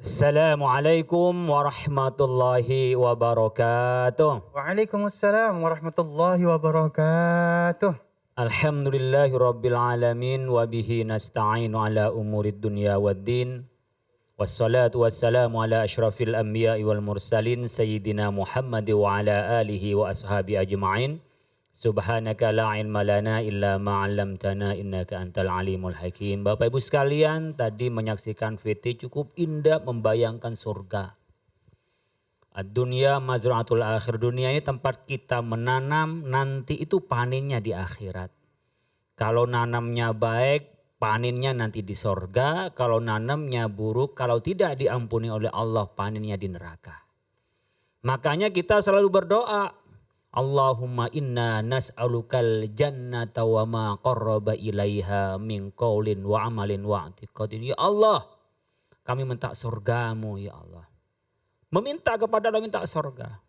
Assalamualaikum warahmatullahi wabarakatuh. Waalaikumsalam warahmatullahi wabarakatuh. Alhamdulillahi rabbil alamin wa bihi nasta'inu ala umurid dunya waddin. Wassalatu wassalamu ala asyrafil anbiya'i wal mursalin sayyidina Muhammad wa ala alihi wa ashabi ajma'in. Subhanaka la ilma lana illa ma 'allamtana innaka antal alimul hakim. Bapak Ibu sekalian, tadi menyaksikan VT cukup indah membayangkan surga. Ad-dunya mazra'atul akhir. Dunia ini tempat kita menanam, nanti itu panennya di akhirat. Kalau nanamnya baik, panennya nanti di sorga. Kalau nanamnya buruk, kalau tidak diampuni oleh Allah, panennya di neraka. Makanya kita selalu berdoa, Allahumma inna nas'alukal jannata wa ma qarraba ilaiha min qaulin wa amalin wa i'tiqadin. Ya Allah, kami minta surgamu ya Allah. Meminta kepada Allah, minta surga.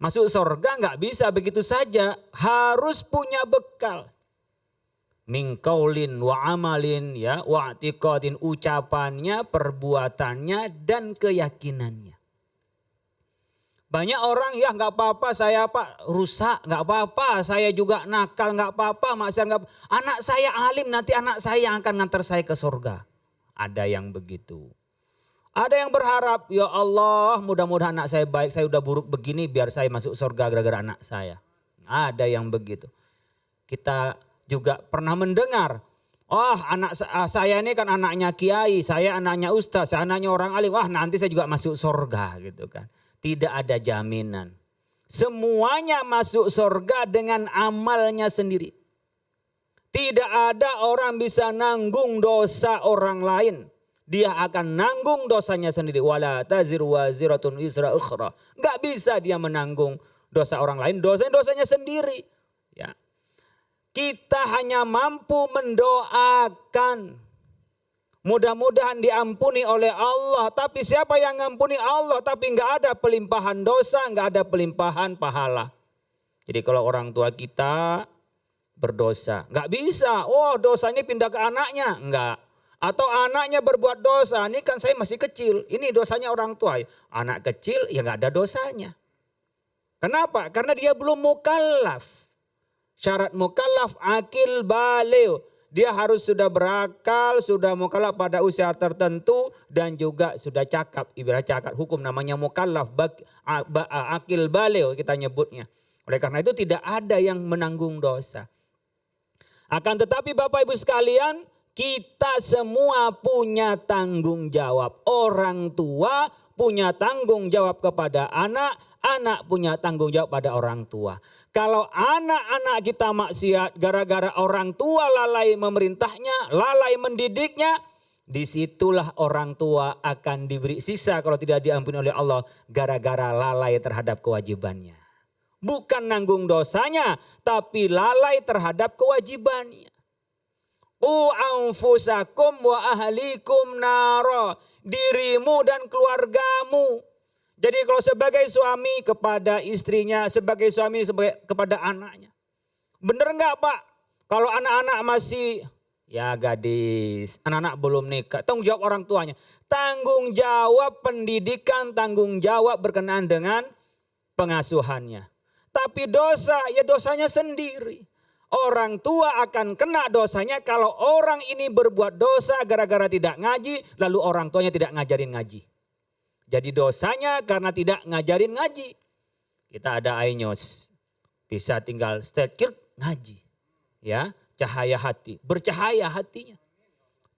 Masuk surga nggak bisa begitu saja, harus punya bekal. Min qaulin wa amalin ya wa i'tiqadin, ucapannya, perbuatannya dan keyakinannya. Banyak orang ya nggak apa-apa saya pak rusak, nggak apa-apa saya juga nakal, nggak apa-apa maksiat, nggak apa. Anak saya alim, nanti anak saya akan ngantar saya ke surga. Ada yang begitu. Ada yang berharap ya Allah mudah-mudahan anak saya baik, saya udah buruk begini biar saya masuk surga gara-gara anak saya. Ada yang begitu. Kita juga pernah mendengar, oh anak saya ini kan anaknya kiai, saya anaknya ustaz, saya anaknya orang alim, wah nanti saya juga masuk surga gitu kan. Tidak ada jaminan. Semuanya masuk surga dengan amalnya sendiri. Tidak ada orang bisa nanggung dosa orang lain. Dia akan nanggung dosanya sendiri. Wala taziru waziratun wizra ukhra. Gak bisa dia menanggung dosa orang lain. Dosanya sendiri. Ya. Kita hanya mampu mendoakan. Mudah-mudahan diampuni oleh Allah. Tapi siapa yang ngampuni Allah tapi nggak ada pelimpahan dosa, nggak ada pelimpahan pahala. Jadi kalau orang tua kita berdosa, nggak bisa. Oh dosanya pindah ke anaknya, nggak. Atau anaknya berbuat dosa, ini kan saya masih kecil. Ini dosanya orang tua. Anak kecil ya nggak ada dosanya. Kenapa? Karena dia belum mukallaf. Syarat mukallaf akil baligh. Dia harus sudah berakal, sudah mukallaf pada usia tertentu dan juga sudah cakap. Ibarat cakap hukum namanya mukallaf, akil baligh kita nyebutnya. Oleh karena itu tidak ada yang menanggung dosa. Akan tetapi Bapak Ibu sekalian, kita semua punya tanggung jawab. Orang tua punya tanggung jawab kepada anak, anak punya tanggung jawab pada orang tua. Kalau anak-anak kita maksiat gara-gara orang tua lalai memerintahnya, lalai mendidiknya, disitulah orang tua akan diberi siksa kalau tidak diampuni oleh Allah gara-gara lalai terhadap kewajibannya. Bukan nanggung dosanya, tapi lalai terhadap kewajibannya. Qu anfusakum wa ahlikum nara. Dirimu dan keluargamu. Jadi kalau sebagai suami kepada istrinya, sebagai suami kepada anaknya. Bener nggak Pak? Kalau anak-anak masih, ya gadis, anak-anak belum nikah, tanggung jawab orang tuanya. Tanggung jawab pendidikan, tanggung jawab berkenaan dengan pengasuhannya. Tapi dosa, ya dosanya sendiri. Orang tua akan kena dosanya kalau orang ini berbuat dosa gara-gara tidak ngaji, lalu orang tuanya tidak ngajarin ngaji. Jadi dosanya karena tidak ngajarin ngaji. Kita ada ainyos, bisa tinggal stekir ngaji. Ya, cahaya hati, bercahaya hatinya.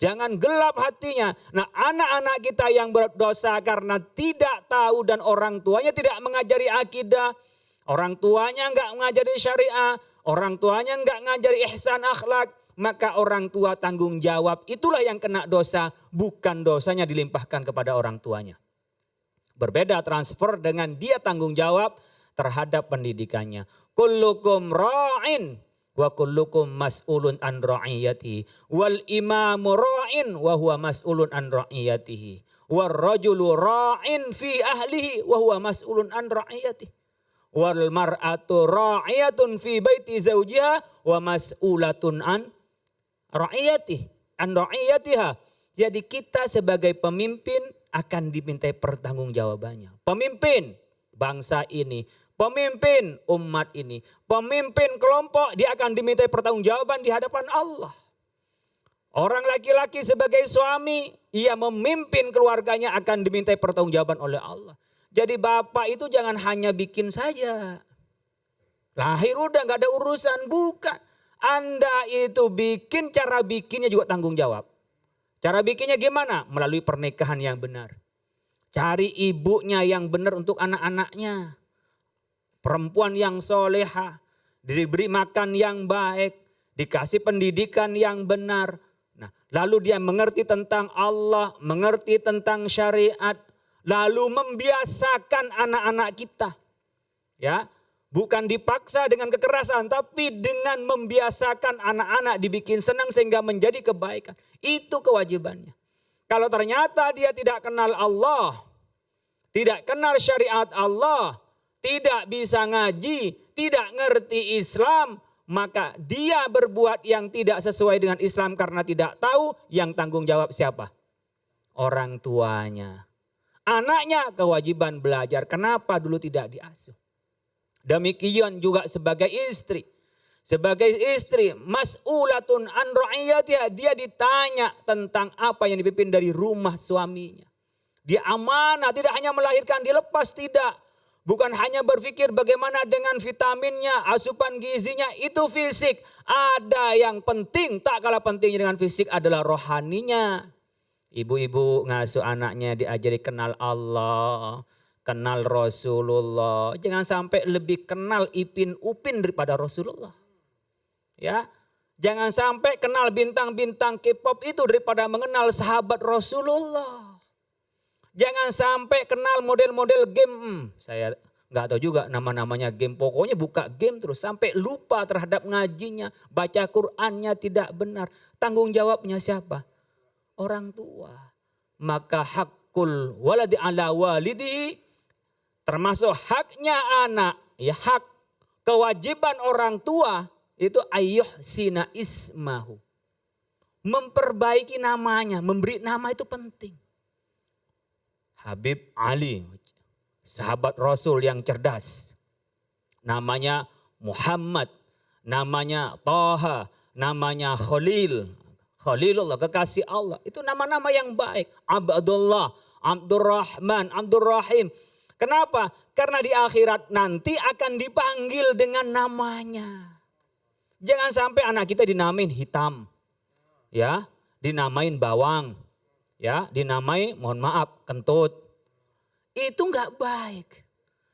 Jangan gelap hatinya. Nah anak-anak kita yang berdosa karena tidak tahu dan orang tuanya tidak mengajari akidah. Orang tuanya enggak mengajari syariah. Orang tuanya enggak ngajari ihsan akhlak. Maka orang tua tanggung jawab. Itulah yang kena dosa. Bukan dosanya dilimpahkan kepada orang tuanya. Berbeda transfer dengan dia tanggung jawab terhadap pendidikannya. Kullukum ra'in wa kullukum mas'ulun an ra'iyatihi. Wal imamu ra'in wa huwa mas'ulun an ra'iyatihi. Wal rajulu ra'in fi ahlihi wa huwa mas'ulun an ra'iyatihi. Wal mar'atu ra'iyatun fi baiti zawjiha wa mas'ulatun an ra'iyatihi. An ra'iyatiha. Jadi kita sebagai pemimpin akan dimintai pertanggungjawabannya. Pemimpin bangsa ini, pemimpin umat ini, pemimpin kelompok, dia akan dimintai pertanggungjawaban di hadapan Allah. Orang laki-laki sebagai suami, ia memimpin keluarganya akan dimintai pertanggungjawaban oleh Allah. Jadi bapak itu jangan hanya bikin saja. Lahir udah gak ada urusan, bukan. Anda itu bikin, cara bikinnya juga tanggung jawab. Cara bikinnya gimana? Melalui pernikahan yang benar. Cari ibunya yang benar untuk anak-anaknya. Perempuan yang soleha, diberi makan yang baik, dikasih pendidikan yang benar. Nah, lalu dia mengerti tentang Allah, mengerti tentang syariat, lalu membiasakan anak-anak kita. Ya, bukan dipaksa dengan kekerasan, tapi dengan membiasakan anak-anak dibikin senang sehingga menjadi kebaikan. Itu kewajibannya. Kalau ternyata dia tidak kenal Allah, tidak kenal syariat Allah, tidak bisa ngaji, tidak ngerti Islam, maka dia berbuat yang tidak sesuai dengan Islam karena tidak tahu, yang tanggung jawab siapa? Orang tuanya. Anaknya kewajiban belajar, kenapa dulu tidak diasuh? Demikian juga sebagai istri. Sebagai istri, mas'ulatun an ra'iyatiha, dia ditanya tentang apa yang dipimpin dari rumah suaminya. Dia amanah, tidak hanya melahirkan, dilepas, tidak. Bukan hanya berpikir bagaimana dengan vitaminnya, asupan gizinya, itu fisik. Ada yang penting, tak kalah pentingnya dengan fisik adalah rohaninya. Ibu-ibu ngasuh anaknya diajari kenal Allah, kenal Rasulullah. Jangan sampai lebih kenal Ipin Upin daripada Rasulullah. Ya, jangan sampai kenal bintang-bintang K-pop itu daripada mengenal sahabat Rasulullah. Jangan sampai kenal model-model game. Saya nggak tahu juga nama-namanya game. Pokoknya buka game terus sampai lupa terhadap ngajinya. Baca Qur'annya tidak benar. Tanggung jawabnya siapa? Orang tua. Maka hakul waladi ala walidihi, termasuk haknya anak. Ya, hak kewajiban orang tua itu ayyuhsina ismahu. Memperbaiki namanya, memberi nama itu penting. Habib Ali, sahabat Rasul yang cerdas. Namanya Muhammad, namanya Taha, namanya Khalil. Khalilullah, kekasih Allah. Itu nama-nama yang baik. Abdullah, Abdurrahman, Abdurrahim. Kenapa? Karena di akhirat nanti akan dipanggil dengan namanya. Jangan sampai anak kita dinamain hitam. Ya, dinamain bawang. Ya, dinamai, mohon maaf, kentut. Itu enggak baik.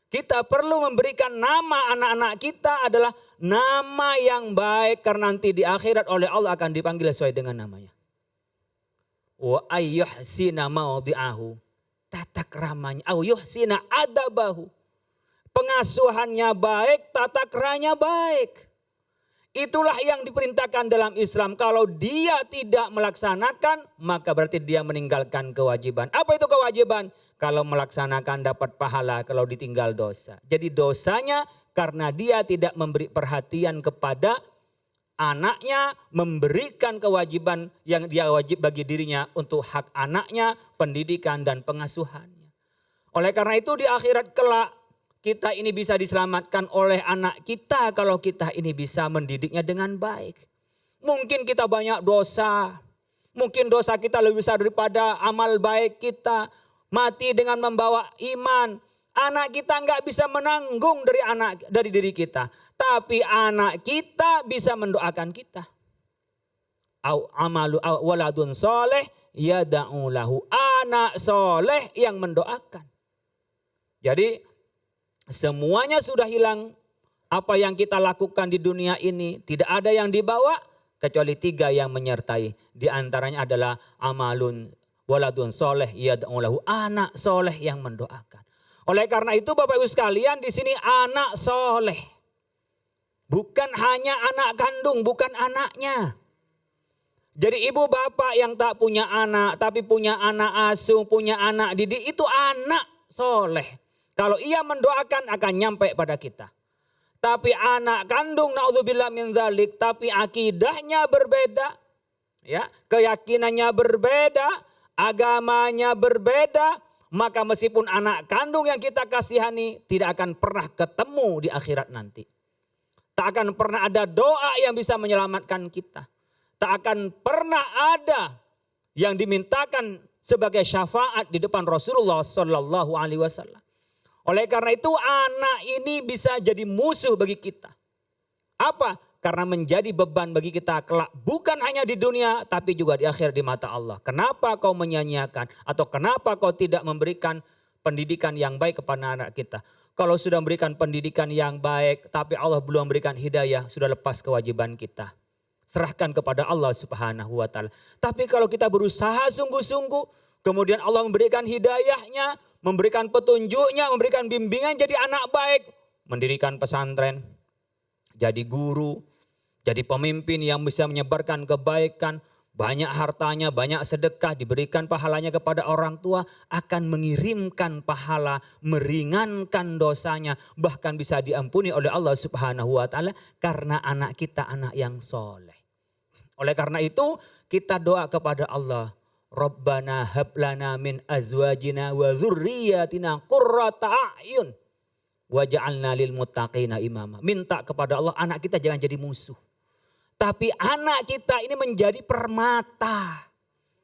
Kita perlu memberikan nama anak-anak kita adalah nama yang baik karena nanti di akhirat oleh Allah akan dipanggil sesuai dengan namanya. Wa ayyuhsina mawdi'ahu, tata keramanya, au yuhsina adabahu. Pengasuhannya baik, tata keramanya baik. Itulah yang diperintahkan dalam Islam. Kalau dia tidak melaksanakan, maka berarti dia meninggalkan kewajiban. Apa itu kewajiban? Kalau melaksanakan dapat pahala, kalau ditinggal dosa. Jadi dosanya karena dia tidak memberi perhatian kepada anaknya, memberikan kewajiban yang dia wajib bagi dirinya untuk hak anaknya, pendidikan dan pengasuhannya. Oleh karena itu di akhirat kelak, kita ini bisa diselamatkan oleh anak kita kalau kita ini bisa mendidiknya dengan baik. Mungkin kita banyak dosa. Mungkin dosa kita lebih besar daripada amal baik kita. Mati dengan membawa iman. Anak kita nggak bisa menanggung dari diri kita. Tapi anak kita bisa mendoakan kita. Au amalu waladun soleh yada'u lahu. Anak soleh yang mendoakan. Jadi semuanya sudah hilang. Apa yang kita lakukan di dunia ini tidak ada yang dibawa kecuali 3 yang menyertai. Di antaranya adalah amalun waladun soleh yad'u lahu, anak soleh yang mendoakan. Oleh karena itu Bapak Ibu sekalian, di sini anak soleh. Bukan hanya anak kandung, bukan anaknya. Jadi ibu bapak yang tak punya anak tapi punya anak asuh, punya anak didik, itu anak soleh. Kalau ia mendoakan akan nyampe pada kita. Tapi anak kandung naudzubillah min dzalik, tapi akidahnya berbeda, ya, keyakinannya berbeda, agamanya berbeda, maka meskipun anak kandung yang kita kasihani tidak akan pernah ketemu di akhirat nanti. Tak akan pernah ada doa yang bisa menyelamatkan kita. Tak akan pernah ada yang dimintakan sebagai syafaat di depan Rasulullah Sallallahu Alaihi Wasallam. Oleh karena itu anak ini bisa jadi musuh bagi kita. Apa? Karena menjadi beban bagi kita kelak. Bukan hanya di dunia tapi juga di akhir di mata Allah. Kenapa kau menyanyiakan atau kenapa kau tidak memberikan pendidikan yang baik kepada anak kita? Kalau sudah memberikan pendidikan yang baik tapi Allah belum memberikan hidayah, sudah lepas kewajiban kita. Serahkan kepada Allah Subhanahu wa taala. Tapi kalau kita berusaha sungguh-sungguh, kemudian Allah memberikan hidayahnya, memberikan petunjuknya, memberikan bimbingan jadi anak baik, mendirikan pesantren, jadi guru, jadi pemimpin yang bisa menyebarkan kebaikan, banyak hartanya, banyak sedekah, diberikan pahalanya kepada orang tua, akan mengirimkan pahala, meringankan dosanya, bahkan bisa diampuni oleh Allah Subhanahu wa taala karena anak kita anak yang soleh. Oleh karena itu kita doa kepada Allah, Rabbana hablana min azwajina wa dzurriyyatina qurrata a'yun waj'alna lil muttaqina imama. Minta kepada Allah anak kita jangan jadi musuh. Tapi anak kita ini menjadi permata.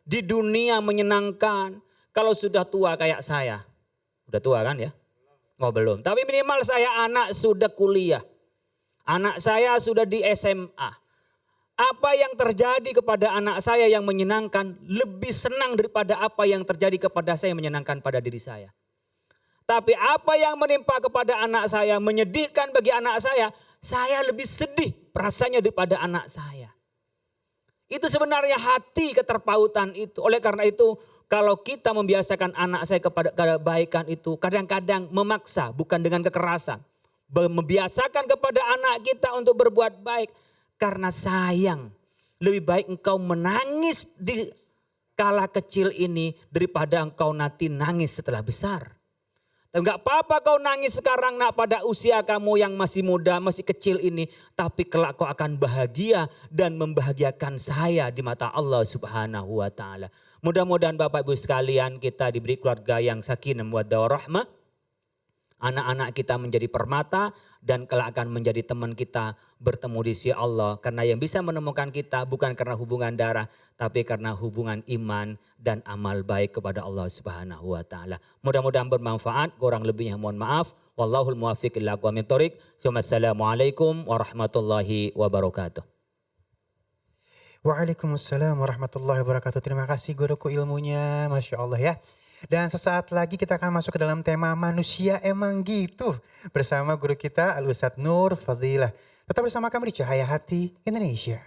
Di dunia menyenangkan. Kalau sudah tua kayak saya. Udah tua kan ya? Oh belum. Tapi minimal saya anak sudah kuliah. Anak saya sudah di SMA. Apa yang terjadi kepada anak saya yang menyenangkan lebih senang daripada apa yang terjadi kepada saya yang menyenangkan pada diri saya. Tapi apa yang menimpa kepada anak saya menyedihkan bagi anak saya lebih sedih rasanya daripada anak saya. Itu sebenarnya hati keterpautan itu. Oleh karena itu kalau kita membiasakan anak saya kepada kebaikan itu kadang-kadang memaksa bukan dengan kekerasan. Membiasakan kepada anak kita untuk berbuat baik. Karena sayang, lebih baik engkau menangis di kala kecil ini daripada engkau nanti nangis setelah besar. Enggak apa-apa kau nangis sekarang nak pada usia kamu yang masih muda, masih kecil ini. Tapi kelak kau akan bahagia dan membahagiakan saya di mata Allah Subhanahu wa ta'ala. Mudah-mudahan Bapak Ibu sekalian kita diberi keluarga yang sakinah mawaddah warahmah. Anak-anak kita menjadi permata dan kelak akan menjadi teman kita bertemu di sisi Allah. Karena yang bisa menemukan kita bukan karena hubungan darah tapi karena hubungan iman dan amal baik kepada Allah Subhanahu wa taala. Mudah-mudahan bermanfaat, kurang lebihnya mohon maaf. Wallahul muwaffiq ila aqwamit thoriq. Wassalamualaikum warahmatullahi wabarakatuh. Waalaikumsalam warahmatullahi wabarakatuh. Terima kasih guruku ilmunya, Masya Allah ya. Dan sesaat lagi kita akan masuk ke dalam tema manusia emang gitu. Bersama guru kita Al-Ustadz Nur Fadilah. Tetap bersama kami di Cahaya Hati Indonesia.